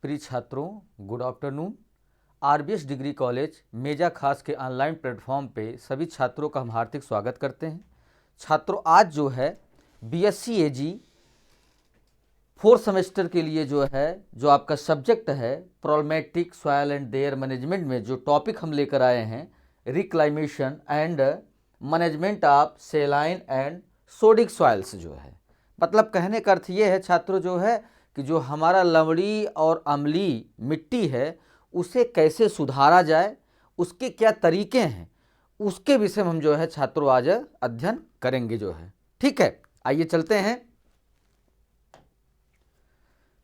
प्रिय छात्रों, good afternoon. RBS degree college Meja खास के ऑनलाइन प्लेटफॉर्म पे सभी छात्रों का हम हार्दिक स्वागत करते हैं। छात्रों, आज जो है बीएससी एजी 4th सेमेस्टर के लिए जो आपका सब्जेक्ट है problematic soil and their management में जो टॉपिक हम लेकर आए हैं, reclamation and management of saline and sodic soils जो है, मतलब कहने का अर्थ ये है छात्रों जो है कि जो हमारा लवणी और अम्लीय मिट्टी है उसे कैसे सुधारा जाए, उसके क्या तरीके हैं, उसके विषय में हम जो है छात्रों आज अध्ययन करेंगे जो है। ठीक है, आइए चलते हैं।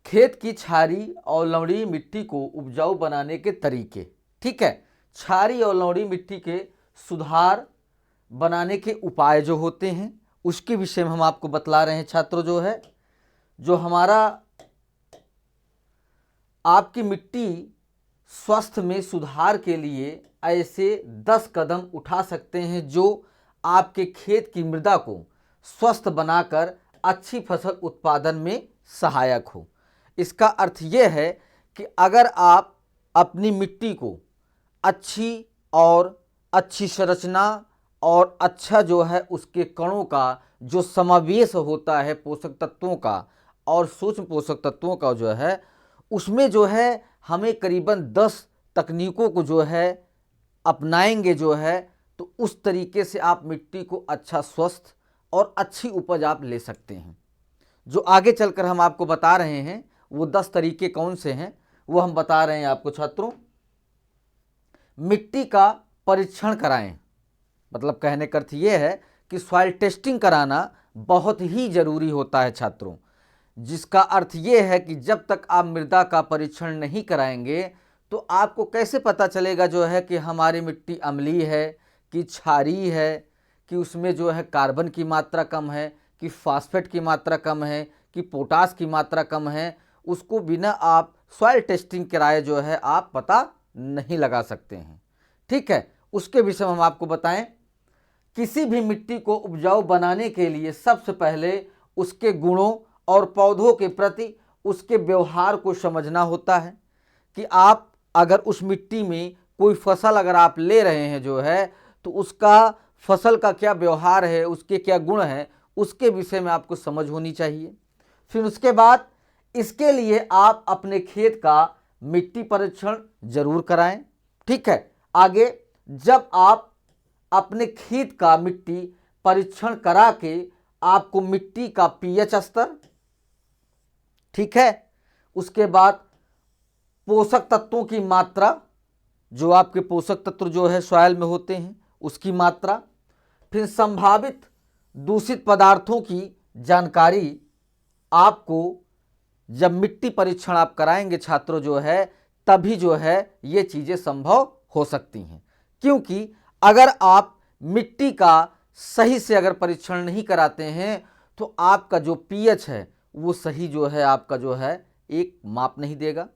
खेत की क्षारीय और लवणीय मिट्टी को उपजाऊ बनाने के तरीके। ठीक है, क्षारीय और लवणीय मिट्टी के सुधार बनाने के उपाय जो होते हैं उसके विषय में हम आपको बतला रहे हैं छात्रों जो है। जो हमारा आपकी मिट्टी स्वास्थ्य में सुधार के लिए ऐसे 10 कदम उठा सकते हैं जो आपके खेत की मृदा को स्वस्थ बनाकर अच्छी फसल उत्पादन में सहायक हो। इसका अर्थ ये है कि अगर आप अपनी मिट्टी को अच्छी संरचना और अच्छा जो है उसके कणों का जो समावेश होता है पोषक तत्वों का और सूक्ष्म पोषक तत्वों का जो है, उसमें जो है हमें करीबन 10 तकनीकों को जो है अपनाएंगे जो है, तो उस तरीके से आप मिट्टी को अच्छा स्वस्थ और अच्छी उपज आप ले सकते हैं। जो आगे चलकर हम आपको बता रहे हैं वो 10 तरीके कौन से हैं वो हम बता रहे हैं आपको छात्रों। मिट्टी का परीक्षण कराएं, मतलब कहने का अर्थ ये है कि सॉइल टेस्टिंग कराना बहुत ही जरूरी होता है छात्रों, जिसका अर्थ ये है कि जब तक आप मृदा का परीक्षण नहीं कराएंगे तो आपको कैसे पता चलेगा जो है कि हमारी मिट्टी अम्लीय है कि क्षारीय है, कि उसमें जो है कार्बन की मात्रा कम है, कि फास्फेट की मात्रा कम है, कि पोटास की मात्रा कम है। उसको बिना आप सॉइल टेस्टिंग कराए जो है आप पता नहीं लगा सकते हैं। ठीक है, उसके विषय में हम आपको बताएं। किसी भी मिट्टी को उपजाऊ बनाने के लिए सबसे पहले उसके गुणों और पौधों के प्रति उसके व्यवहार को समझना होता है कि आप अगर उस मिट्टी में कोई फसल अगर आप ले रहे हैं जो है, तो उसका फसल का क्या व्यवहार है, उसके क्या गुण हैं, उसके विषय में आपको समझ होनी चाहिए। फिर उसके बाद इसके लिए आप अपने खेत का मिट्टी परीक्षण जरूर कराएं। ठीक है, आगे जब आप अपने खेत का मिट्टी परीक्षण करा के आपको मिट्टी का पीएच स्तर, ठीक है, उसके बाद पोषक तत्वों की मात्रा, जो आपके पोषक तत्व जो है सॉइल में होते हैं उसकी मात्रा, फिर संभावित दूषित पदार्थों की जानकारी आपको जब मिट्टी परीक्षण आप कराएंगे छात्रों जो है, तभी जो है ये चीज़ें संभव हो सकती हैं। क्योंकि अगर आप मिट्टी का सही से अगर परीक्षण नहीं कराते हैं तो आपका जो पीएच है वो सही जो है आपका जो है एक माप नहीं देगा।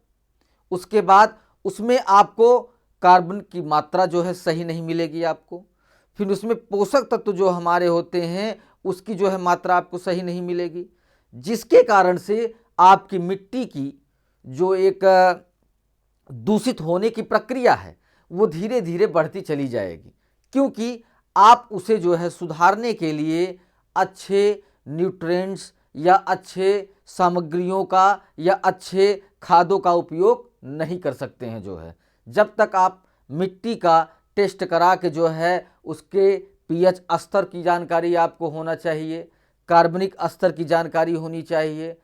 उसके बाद उसमें आपको कार्बन की मात्रा जो है सही नहीं मिलेगी आपको। फिर उसमें पोषक तत्व जो हमारे होते हैं उसकी जो है मात्रा आपको सही नहीं मिलेगी, जिसके कारण से आपकी मिट्टी की जो एक दूषित होने की प्रक्रिया है वो धीरे धीरे बढ़ती चली जाएगी। क्योंकि आप उसे जो है सुधारने के लिए अच्छे न्यूट्रिएंट्स या अच्छे सामग्रियों का या अच्छे खादों का उपयोग नहीं कर सकते हैं जो है। जब तक आप मिट्टी का टेस्ट करा के जो है उसके पीएच स्तर की जानकारी आपको होना चाहिए, कार्बनिक स्तर की जानकारी होनी चाहिए,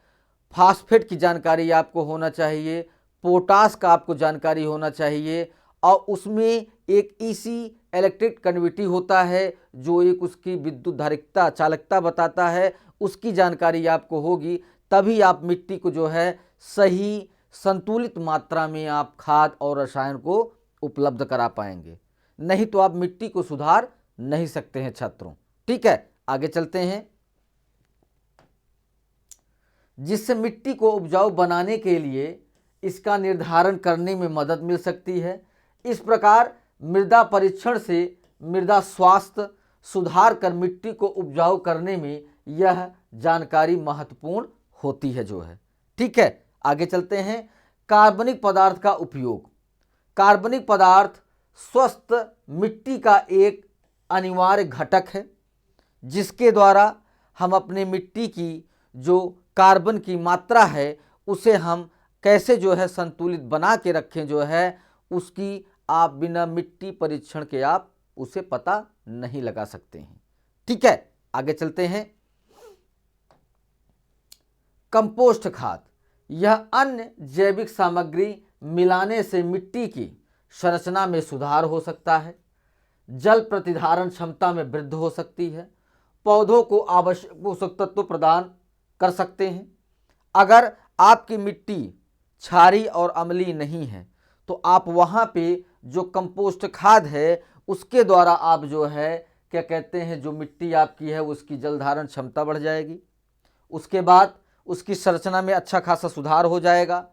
फास्फेट की जानकारी आपको होना चाहिए, पोटास का आपको जानकारी होना चाहिए, और उसमें एक ईसी इलेक्ट्रिक कन्विटी होता है जो एक उसकी विद्युत धारिकता चालकता बताता है, उसकी जानकारी आपको होगी, तभी आप मिट्टी को जो है सही संतुलित मात्रा में आप खाद और रसायन को उपलब्ध करा पाएंगे। नहीं तो आप मिट्टी को सुधार नहीं सकते हैं छात्रों। ठीक है, आगे चलते हैं। जिससे मिट्टी को उपजाऊ बनाने के लिए इसका निर्धारण करने में मदद मिल सकती है। इस प्रकार मृदा परीक्षण से मृदा स्वास्थ्य सुधार कर मिट्टी को उपजाऊ करने में यह जानकारी महत्वपूर्ण होती है जो है। ठीक है, आगे चलते हैं। कार्बनिक पदार्थ का उपयोग। कार्बनिक पदार्थ स्वस्थ मिट्टी का एक अनिवार्य घटक है, जिसके द्वारा हम अपने मिट्टी की जो कार्बन की मात्रा है उसे हम कैसे जो है संतुलित बना के रखें, जो है उसकी आप बिना मिट्टी परीक्षण के आप उसे पता नहीं लगा सकते हैं। ठीक है, आगे चलते हैं। कंपोस्ट खाद, यह अन्य जैविक सामग्री मिलाने से मिट्टी की संरचना में सुधार हो सकता है, जल प्रतिधारण क्षमता में वृद्धि हो सकती है, पौधों को आवश्यक पोषक तत्व प्रदान कर सकते हैं। अगर आपकी मिट्टी क्षारीय और अम्लीय नहीं है तो आप वहाँ पे जो कंपोस्ट खाद है उसके द्वारा आप जो है क्या कहते हैं, जो मिट्टी आपकी है उसकी जल धारण क्षमता बढ़ जाएगी। उसके बाद उसकी संरचना में अच्छा खासा सुधार हो जाएगा।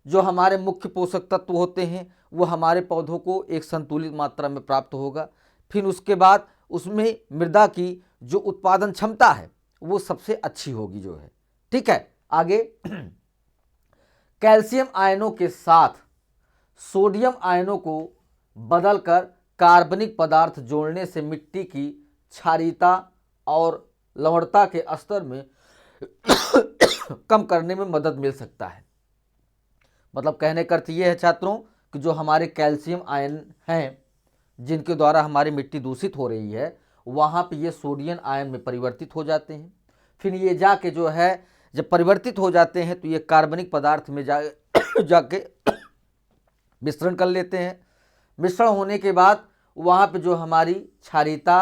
जो हमारे मुख्य पोषक तत्व होते हैं वो हमारे पौधों को एक संतुलित मात्रा में प्राप्त होगा। फिर उसके बाद उसमें मृदा की जो उत्पादन क्षमता है वो सबसे अच्छी होगी जो है। ठीक है, आगे कैल्शियम आयनों के साथ सोडियम आयनों को बदलकर कार्बनिक पदार्थ जोड़ने से मिट्टी की क्षारीयता और लवणता के स्तर में कम करने में मदद मिल सकता है। मतलब कहने का अर्थ ये है छात्रों कि जो हमारे कैल्शियम आयन हैं जिनके द्वारा हमारी मिट्टी दूषित हो रही है वहाँ पे ये सोडियम आयन में परिवर्तित हो जाते हैं। फिर ये जाके जो है जब परिवर्तित हो जाते हैं तो ये कार्बनिक पदार्थ में जाके मिश्रण कर लेते हैं। मिश्रण होने के बाद वहाँ पे जो हमारी क्षारीयता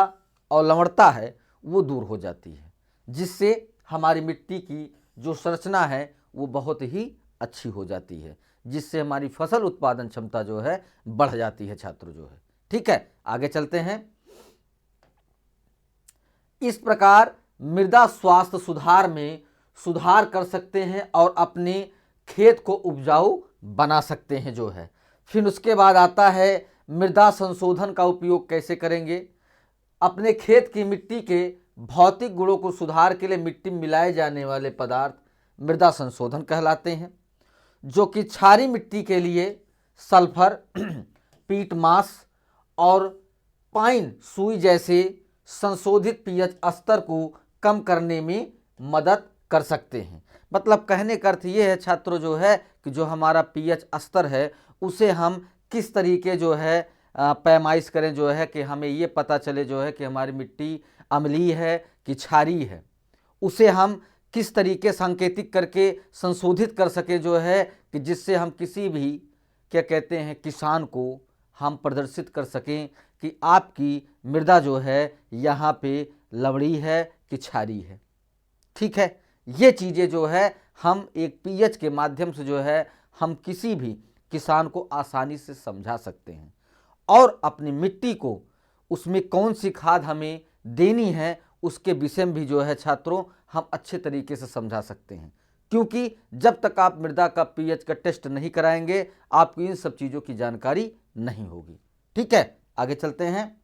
और लवणता है वो दूर हो जाती है, जिससे हमारी मिट्टी की जो संरचना है वो बहुत ही अच्छी हो जाती है, जिससे हमारी फसल उत्पादन क्षमता जो है बढ़ जाती है छात्र जो है। ठीक है, आगे चलते हैं। इस प्रकार मृदा स्वास्थ्य सुधार में सुधार कर सकते हैं और अपने खेत को उपजाऊ बना सकते हैं जो है। फिर उसके बाद आता है मृदा संशोधन का उपयोग कैसे करेंगे। अपने खेत की मिट्टी के भौतिक गुणों को सुधार के लिए मिट्टी में मिलाए जाने वाले पदार्थ मृदा संशोधन कहलाते हैं, जो कि क्षारीय मिट्टी के लिए सल्फर, पीट मास और पाइन सुई जैसे संशोधित पीएच स्तर को कम करने में मदद कर सकते हैं। मतलब कहने का अर्थ ये है छात्रों जो है कि जो हमारा पीएच स्तर है उसे हम किस तरीके जो है पैमाइश करें जो है कि हमें ये पता चले जो है कि हमारी मिट्टी अम्लीय है कि क्षारीय है, उसे हम किस तरीके सांकेतिक करके संशोधित कर सके जो है कि जिससे हम किसी भी क्या कहते हैं किसान को हम प्रदर्शित कर सकें कि आपकी मृदा जो है यहाँ पे लवणीय है कि क्षारीय है। ठीक है, ये चीज़ें जो है हम एक पीएच के माध्यम से जो है हम किसी भी किसान को आसानी से समझा सकते हैं और अपनी मिट्टी को उसमें कौन सी खाद हमें देनी है उसके विषय में भी जो है छात्रों हम अच्छे तरीके से समझा सकते हैं, क्योंकि जब तक आप मृदा का पीएच का टेस्ट नहीं कराएंगे आपको इन सब चीज़ों की जानकारी नहीं होगी। ठीक है, आगे चलते हैं।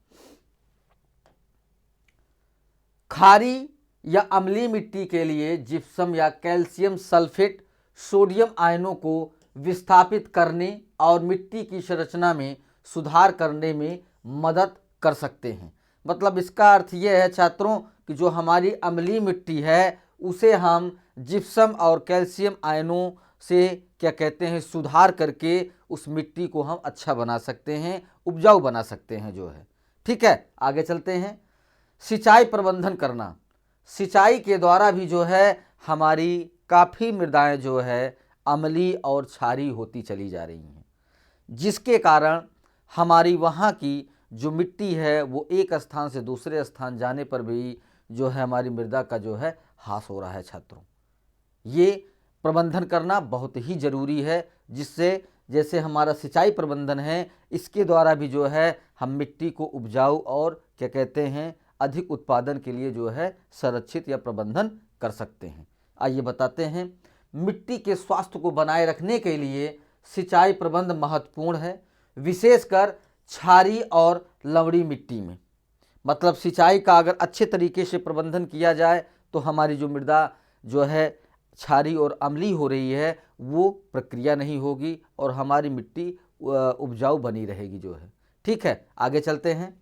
खारी या अम्लीय मिट्टी के लिए जिप्सम या कैल्शियम सल्फेट सोडियम आयनों को विस्थापित करने और मिट्टी की संरचना में सुधार करने में मदद कर सकते हैं। मतलब इसका अर्थ ये है छात्रों कि जो हमारी अम्लीय मिट्टी है उसे हम जिप्सम और कैल्शियम आयनों से क्या कहते हैं सुधार करके उस मिट्टी को हम अच्छा बना सकते हैं, उपजाऊ बना सकते हैं जो है। ठीक है, आगे चलते हैं। सिंचाई प्रबंधन करना, सिंचाई के द्वारा भी जो है हमारी काफ़ी मृदाएं जो है अम्लीय और क्षारीय होती चली जा रही हैं, जिसके कारण हमारी वहाँ की जो मिट्टी है वो एक स्थान से दूसरे स्थान जाने पर भी जो है हमारी मृदा का जो है ह्रास हो रहा है छात्रों। ये प्रबंधन करना बहुत ही ज़रूरी है, जिससे जैसे हमारा सिंचाई प्रबंधन है इसके द्वारा भी जो है हम मिट्टी को उपजाऊ और क्या कहते हैं अधिक उत्पादन के लिए जो है संरक्षित या प्रबंधन कर सकते हैं। आइए बताते हैं। मिट्टी के स्वास्थ्य को बनाए रखने के लिए सिंचाई प्रबंध महत्वपूर्ण है, विशेषकर क्षारीय और लवणीय मिट्टी में। मतलब सिंचाई का अगर अच्छे तरीके से प्रबंधन किया जाए तो हमारी जो मृदा जो है क्षारीय और अम्लीय हो रही है वो प्रक्रिया नहीं होगी और हमारी मिट्टी उपजाऊ बनी रहेगी जो है। ठीक है, आगे चलते हैं।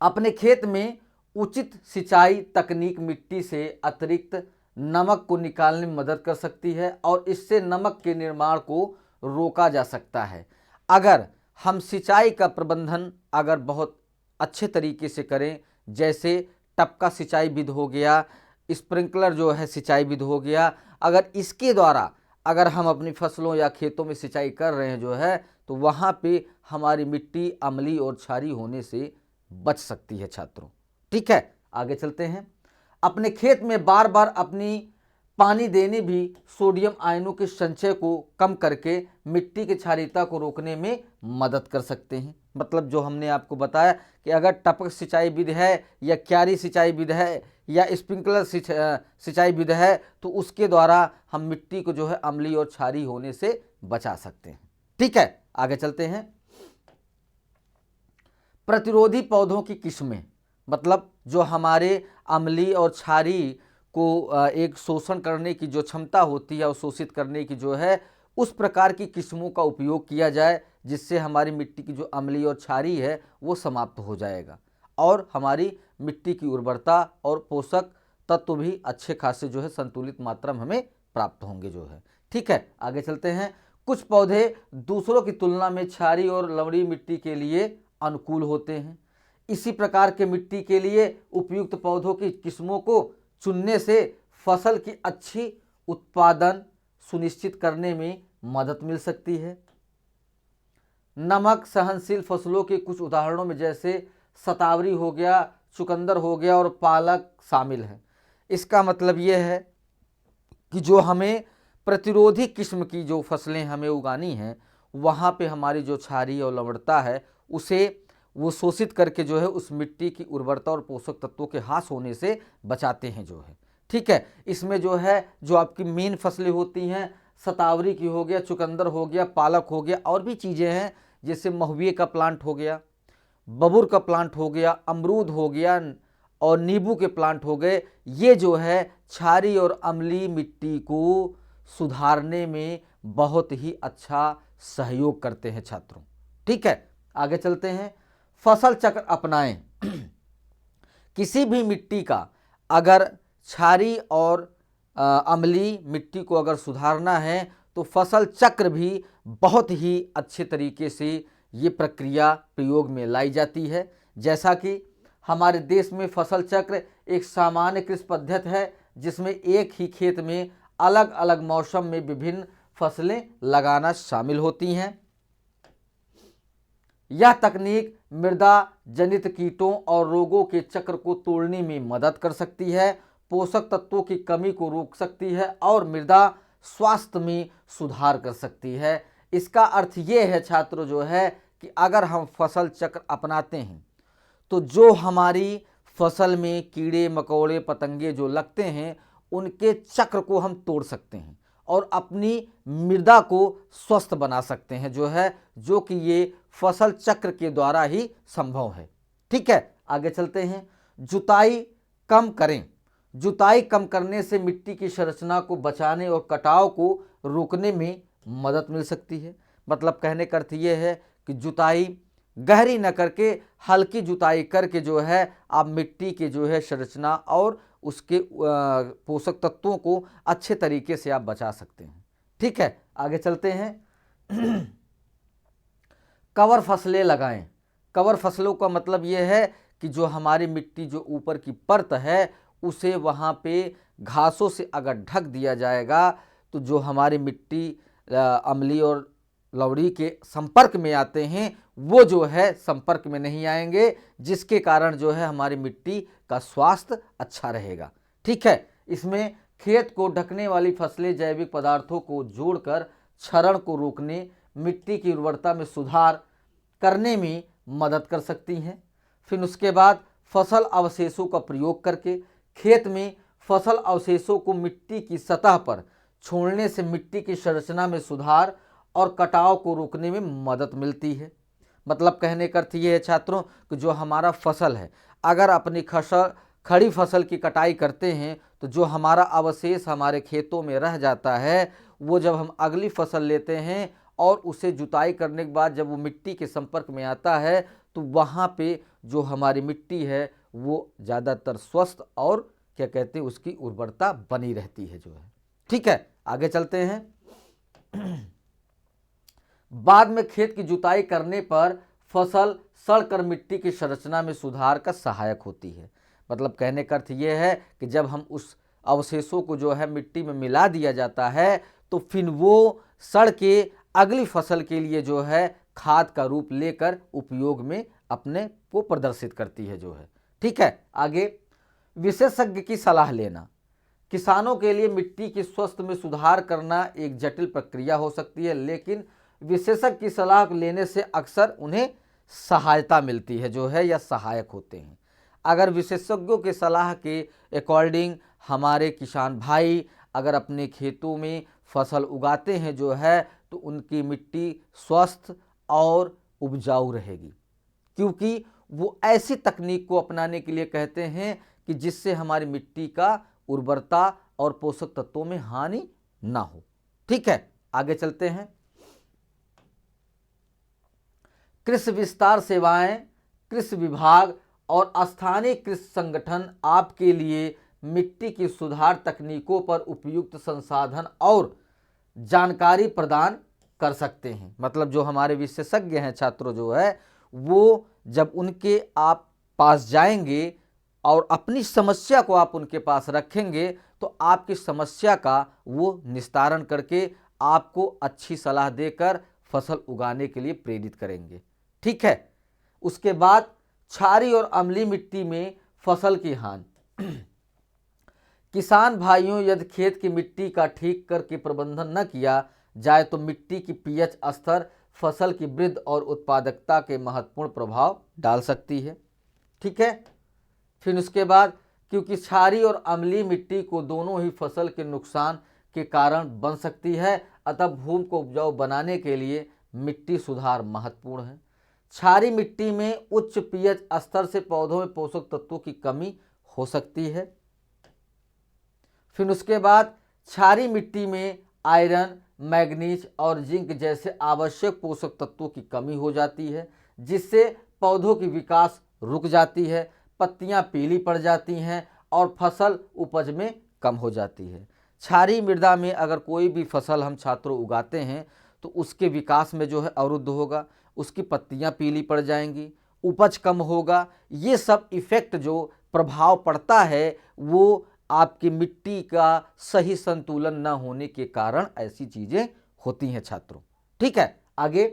अपने खेत में उचित सिंचाई तकनीक मिट्टी से अतिरिक्त नमक को निकालने में मदद कर सकती है और इससे नमक के निर्माण को रोका जा सकता है। अगर हम सिंचाई का प्रबंधन अगर बहुत अच्छे तरीके से करें, जैसे टपका सिंचाई विधि हो गया, स्प्रिंकलर जो है सिंचाई विधि हो गया, अगर इसके द्वारा अगर हम अपनी फसलों या खेतों में सिंचाई कर रहे हैं जो है, तो वहाँ पे हमारी मिट्टी अम्लीय और क्षारीय होने से बच सकती है छात्रों। ठीक है, आगे चलते हैं। अपने खेत में बार बार अपनी पानी देने भी सोडियम आयनों के संचय को कम करके मिट्टी की क्षारीयता को रोकने में मदद कर सकते हैं। मतलब जो हमने आपको बताया कि अगर टपक सिंचाई विधि है या क्यारी सिंचाई विधि है या स्प्रिंकलर सिंचाई विधि है, तो उसके द्वारा हम मिट्टी को जो है अम्लीय और क्षारीय होने से बचा सकते हैं। ठीक है, आगे चलते हैं। प्रतिरोधी पौधों की किस्में, मतलब जो हमारे अम्लीय और क्षारीय को एक शोषण करने की जो क्षमता होती है और शोषित करने की जो है, उस प्रकार की किस्मों का उपयोग किया जाए जिससे हमारी मिट्टी की जो अम्लीय और क्षारीय है वो समाप्त हो जाएगा और हमारी मिट्टी की उर्वरता और पोषक तत्व भी अच्छे खासे जो है संतुलित मात्रा में हमें प्राप्त होंगे जो है। ठीक है, आगे चलते हैं। कुछ पौधे दूसरों की तुलना में क्षारीय और लवणीय मिट्टी के लिए अनुकूल होते हैं। इसी प्रकार के मिट्टी के लिए उपयुक्त पौधों की किस्मों को चुनने से फसल की अच्छी उत्पादन सुनिश्चित करने में मदद मिल सकती है। नमक सहनशील फसलों के कुछ उदाहरणों में जैसे शतावरी हो गया, चुकंदर हो गया और पालक शामिल है। इसका मतलब ये है कि जो हमें प्रतिरोधी किस्म की जो फसलें हमें उगानी हैं, वहाँ पे हमारी जो क्षारीय और लवणता है उसे वो शोषित करके जो है उस मिट्टी की उर्वरता और पोषक तत्वों के ह्रास होने से बचाते हैं जो है। ठीक है, इसमें जो है जो आपकी मेन फसलें होती हैं, शतावरी की हो गया, चुकंदर हो गया, पालक हो गया, और भी चीज़ें हैं जैसे महुए का प्लांट हो गया, बबूर का प्लांट हो गया, अमरूद हो गया और नींबू के प्लांट हो गए। ये जो है क्षारीय और अम्लीय मिट्टी को सुधारने में बहुत ही अच्छा सहयोग करते हैं छात्रों। ठीक है, आगे चलते हैं। फसल चक्र अपनाएं। किसी भी मिट्टी का अगर क्षारीय और अम्लीय मिट्टी को अगर सुधारना है तो फसल चक्र भी बहुत ही अच्छे तरीके से ये प्रक्रिया प्रयोग में लाई जाती है। जैसा कि हमारे देश में फसल चक्र एक सामान्य कृषि पद्धति है जिसमें एक ही खेत में अलग अलग मौसम में विभिन्न फसलें लगाना शामिल होती हैं। यह तकनीक मृदा जनित कीटों और रोगों के चक्र को तोड़ने में मदद कर सकती है, पोषक तत्वों की कमी को रोक सकती है और मृदा स्वास्थ्य में सुधार कर सकती है। इसका अर्थ ये है छात्रों जो है कि अगर हम फसल चक्र अपनाते हैं तो जो हमारी फसल में कीड़े मकोड़े पतंगे जो लगते हैं उनके चक्र को हम तोड़ सकते हैं और अपनी मृदा को स्वस्थ बना सकते हैं जो है, जो कि ये फसल चक्र के द्वारा ही संभव है। ठीक है, आगे चलते हैं। जुताई कम करें। जुताई कम करने से मिट्टी की संरचना को बचाने और कटाव को रोकने में मदद मिल सकती है। मतलब कहने का अर्थ ये है कि जुताई गहरी न करके हल्की जुताई करके जो है आप मिट्टी के जो है संरचना और उसके पोषक तत्वों को अच्छे तरीके से आप बचा सकते हैं। ठीक है, आगे चलते हैं। कवर फसलें लगाएं। कवर फसलों का मतलब ये है कि जो हमारी मिट्टी जो ऊपर की परत है उसे वहाँ पे घासों से अगर ढक दिया जाएगा तो जो हमारी मिट्टी अम्लीय और लवणीय के संपर्क में आते हैं वो जो है संपर्क में नहीं आएंगे, जिसके कारण जो है हमारी मिट्टी का स्वास्थ्य अच्छा रहेगा। ठीक है, इसमें खेत को ढकने वाली फसलें जैविक पदार्थों को जोड़कर क्षरण को रोकने, मिट्टी की उर्वरता में सुधार करने में मदद कर सकती हैं। फिर उसके बाद फसल अवशेषों का प्रयोग करके खेत में फसल अवशेषों को मिट्टी की सतह पर छोड़ने से मिट्टी की संरचना में सुधार और कटाव को रोकने में मदद मिलती है। मतलब कहने का अर्थ ये है छात्रों कि जो हमारा फसल है, अगर अपनी खड़ी फसल की कटाई करते हैं तो जो हमारा अवशेष हमारे खेतों में रह जाता है, वो जब हम अगली फसल लेते हैं और उसे जुताई करने के बाद जब वो मिट्टी के संपर्क में आता है, तो वहाँ पे जो हमारी मिट्टी है वो ज़्यादातर स्वस्थ और क्या कहते हैं उसकी उर्वरता बनी रहती है जो है। ठीक है, आगे चलते हैं। बाद में खेत की जुताई करने पर फसल सड़कर मिट्टी की संरचना में सुधार का सहायक होती है। मतलब कहने का अर्थ ये है कि जब हम उस अवशेषों को जो है मिट्टी में मिला दिया जाता है, तो फिर वो सड़ के अगली फसल के लिए जो है खाद का रूप लेकर उपयोग में अपने को प्रदर्शित करती है जो है। ठीक है, आगे विशेषज्ञ की सलाह लेना। किसानों के लिए मिट्टी के स्वास्थ्य में सुधार करना एक जटिल प्रक्रिया हो सकती है, लेकिन विशेषज्ञ की सलाह लेने से अक्सर उन्हें सहायता मिलती है जो है, या सहायक होते हैं। अगर विशेषज्ञों के सलाह के अकॉर्डिंग हमारे किसान भाई अगर अपने खेतों में फसल उगाते हैं जो है, तो उनकी मिट्टी स्वस्थ और उपजाऊ रहेगी, क्योंकि वो ऐसी तकनीक को अपनाने के लिए कहते हैं कि जिससे हमारी मिट्टी का उर्वरता और पोषक तत्वों में हानि ना हो। ठीक है, आगे चलते हैं। कृषि विस्तार सेवाएं, कृषि विभाग और स्थानीय कृषि संगठन आपके लिए मिट्टी की सुधार तकनीकों पर उपयुक्त संसाधन और जानकारी प्रदान कर सकते हैं। मतलब जो हमारे विशेषज्ञ हैं छात्रों जो है, वो जब उनके आप पास जाएंगे और अपनी समस्या को आप उनके पास रखेंगे, तो आपकी समस्या का वो निस्तारण करके आपको अच्छी सलाह देकर फसल उगाने के लिए प्रेरित करेंगे। ठीक है, उसके बाद क्षारीय और अम्लीय मिट्टी में फसल की हानि। किसान भाइयों, यदि खेत की मिट्टी का ठीक करके प्रबंधन न किया जाए तो मिट्टी की पीएच स्तर फसल की वृद्धि और उत्पादकता के महत्वपूर्ण प्रभाव डाल सकती है। ठीक है, फिर उसके बाद क्योंकि क्षारीय और अम्लीय मिट्टी को दोनों ही फसल के नुकसान के कारण बन सकती है, अतः भूमि को उपजाऊ बनाने के लिए मिट्टी सुधार महत्वपूर्ण है। क्षारीय मिट्टी में उच्च पीएच स्तर से पौधों में पोषक तत्वों की कमी हो सकती है। फिर उसके बाद क्षारीय मिट्टी में आयरन, मैग्नीज और जिंक जैसे आवश्यक पोषक तत्वों की कमी हो जाती है, जिससे पौधों की विकास रुक जाती है, पत्तियां पीली पड़ जाती हैं और फसल उपज में कम हो जाती है। क्षारीय मृदा में अगर कोई भी फसल हम छात्रों उगाते हैं तो उसके विकास में जो है अवरुद्ध होगा, उसकी पत्तियां पीली पड़ जाएंगी, उपज कम होगा। ये सब इफेक्ट जो प्रभाव पड़ता है वो आपकी मिट्टी का सही संतुलन न होने के कारण ऐसी चीजें होती हैं छात्रों। ठीक है, आगे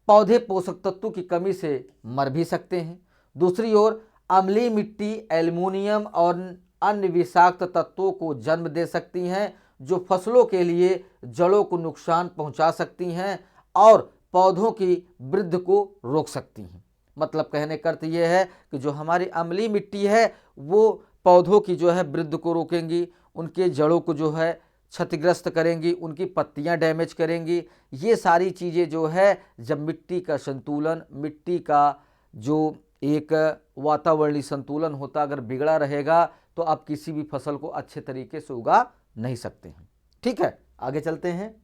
पौधे पोषक तत्वों की कमी से मर भी सकते हैं। दूसरी ओर अम्लीय मिट्टी एल्युमिनियम और अन्य विषाक्त तत्वों को जन्म दे सकती हैं, जो फसलों के लिए जड़ों को नुकसान पहुंचा सकती हैं और पौधों की वृद्धि को रोक सकती हैं। मतलब कहने का अर्थ यह है कि जो हमारी अम्लीय मिट्टी है वो पौधों की जो है वृद्धि को रोकेंगी, उनके जड़ों को जो है क्षतिग्रस्त करेंगी, उनकी पत्तियां डैमेज करेंगी। ये सारी चीज़ें जो है जब मिट्टी का संतुलन, मिट्टी का जो एक वातावरणीय संतुलन होता अगर बिगड़ा रहेगा तो आप किसी भी फसल को अच्छे तरीके से उगा नहीं सकते हैं। ठीक है, आगे चलते हैं।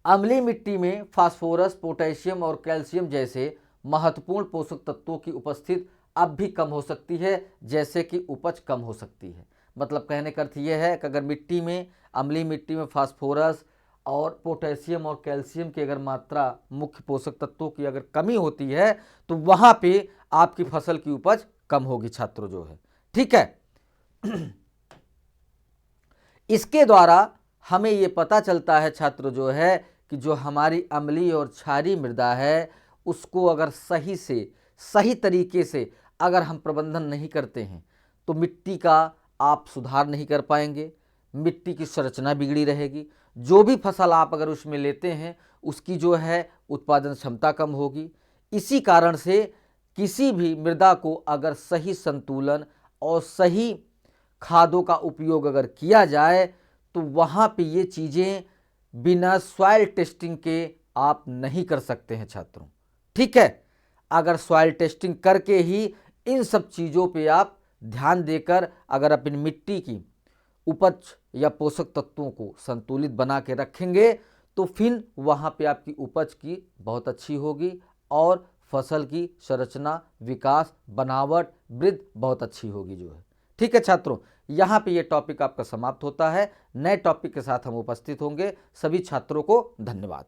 अम्लीय मिट्टी में फास्फोरस, पोटेशियम और कैल्शियम जैसे महत्वपूर्ण पोषक तत्वों की उपस्थिति अब भी कम हो सकती है, जैसे कि उपज कम हो सकती है। मतलब कहने का अर्थ यह है कि अगर मिट्टी में, अम्लीय मिट्टी में फास्फोरस और पोटेशियम और कैल्शियम की अगर मात्रा, मुख्य पोषक तत्वों की अगर कमी होती है तो वहाँ पे आपकी फसल की उपज कम होगी छात्रों जो है। ठीक है, इसके द्वारा हमें ये पता चलता है छात्रों जो है कि जो हमारी अम्लीय और क्षारीय मृदा है उसको अगर सही से, सही तरीके से अगर हम प्रबंधन नहीं करते हैं तो मिट्टी का आप सुधार नहीं कर पाएंगे, मिट्टी की संरचना बिगड़ी रहेगी। जो भी फसल आप अगर उसमें लेते हैं उसकी जो है उत्पादन क्षमता कम होगी। इसी कारण से किसी भी मृदा को अगर सही संतुलन और सही खादों का उपयोग अगर किया जाए तो वहाँ पे ये चीज़ें बिना सॉइल टेस्टिंग के आप नहीं कर सकते हैं छात्रों। ठीक है, अगर सॉइल टेस्टिंग करके ही इन सब चीज़ों पे आप ध्यान देकर अगर अपनी मिट्टी की उपज या पोषक तत्वों को संतुलित बना के रखेंगे तो फिर वहाँ पे आपकी उपज की बहुत अच्छी होगी और फसल की संरचना, विकास, बनावट, वृद्धि बहुत अच्छी होगी जो है। ठीक है छात्रों, यहाँ पे ये टॉपिक आपका समाप्त होता है। नए टॉपिक के साथ हम उपस्थित होंगे। सभी छात्रों को धन्यवाद।